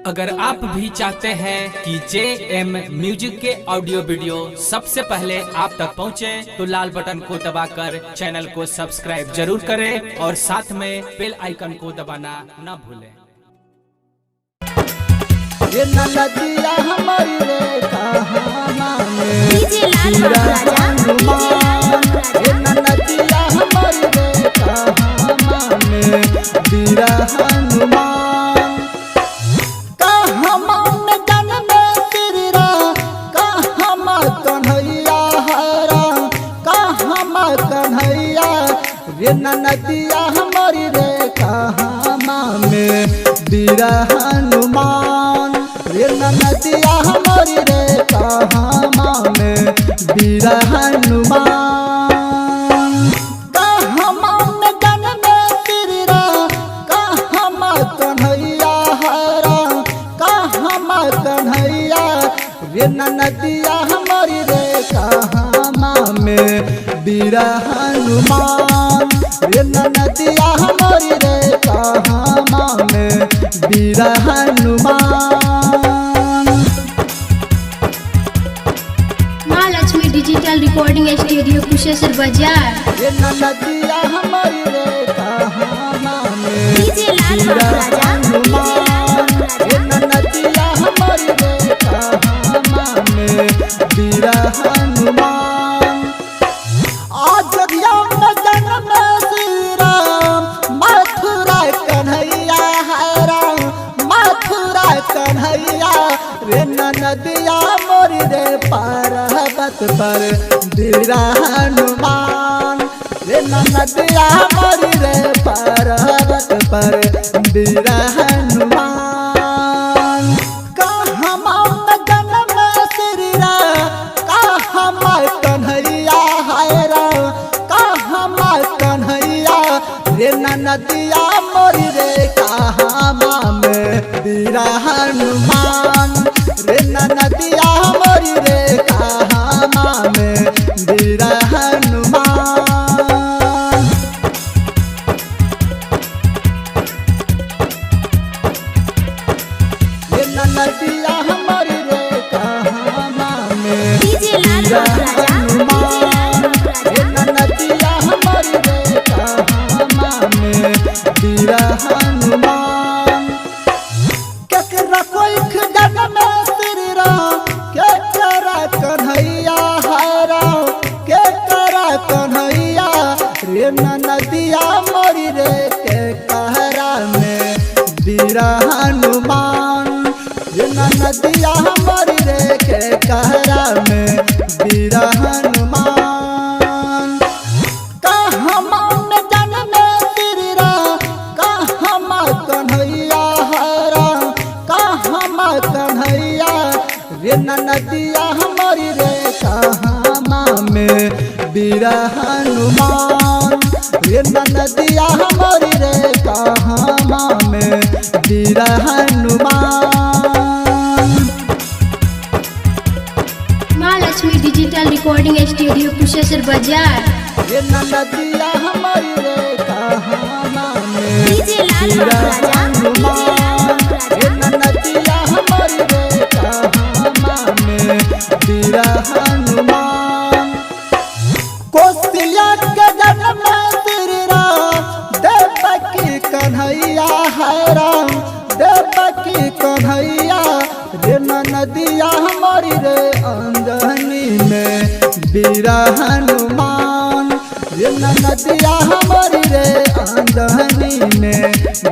अगर आप भी चाहते हैं कि JM म्यूजिक के ऑडियो वीडियो सबसे पहले आप तक पहुंचे, तो लाल बटन को दबाकर चैनल को सब्सक्राइब जरूर करें और साथ में बेल आइकन को दबाना न भूलें। ये नदिया हमारी रे कहाना में डीजे लाल राजा ये नदिया हमारी रे कहाना में बीरा हनुमान कहमान जन में तेरा कहम कन्हैया हरा कहम कन्हैया ये नदिया हमारी रे कहाना में बीरा हनुमान ये नदिया हमारी रे कहाना में बीरा हनुमान कहमान जन में तेरा कहम कन्हैया हरा कहम कन्हैया ये नदिया हमारी रे कहाना में बीरा हनुमान ये नदिया हमारी रे कहाना में बीरा Hanuman. Mahalakshmi digital recording studio Kusheshwar बाजार। ये नदिया हमारी रे कहाना में डीजे लाल राजा ये नदिया हमारी रे कहाना में बीरा हनुमान। आज में जन्म श्री राम मथुरा कन्हैया है राम मथुरा कन्हैया रे नदिया मोरी रे पर्वत पर बीरा हनुमान रे नदिया मोरी रे पर्वत पर बीरा हनुमान। कहम जन्म श्री राम कहम कन्हैया है राम कहम कन्हैया रे नदिया मोरी रे कहाना में बीरा हनुमान रे नदिया मोरी रे कहाना में बीरा हनुमान। ये नदिया हमारी रे कहाना में डीजे लाल राजा ये नदिया हमारी रे कहाना में बीरा हनुमान। केकरा कोई जन्म श्री राम केकरा कन्हैया है राम केकरा कन्हैया रे नदिया मोरी रे के कहरा में बीरा हनुमान ये नदिया हमारी रे के कहरा में बीरा हनुमान। कहमान जन्म श्री राम कहम कन्हैया है राम कहम कन्हैया ये नदिया हमारी रे कहाना में बीरा हनुमान ये नदिया हमारी रे कहाना में बीरा Hanuman. Mahalakshmi digital recording studio Kusheshwar बाजार। ये नदिया हमारी रे कहाना में डीजे लाल बीरा राजा हनुमान ये नदिया हमारी रे कहाना में बीरा हनुमान। कौशल्या के जन्म श्री राम देवकी कन्हैया है राम देवकी कन्हैया रे नदिया हमारी रे अंजनी में बीरा हनुमान ये नदिया हमारी रे अंजनी में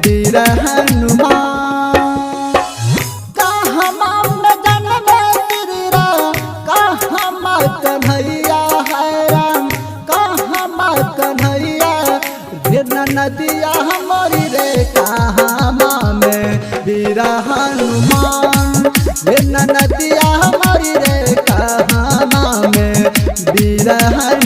बीरा हनुमान। कहम जन्म श्री राम कहम कन्हैया है राम कहम कन्हैया ये नदिया हमारी रे कहाना में बीरा हनुमान ये नदिया हमारी रे कहाना में बीरा हनुमान।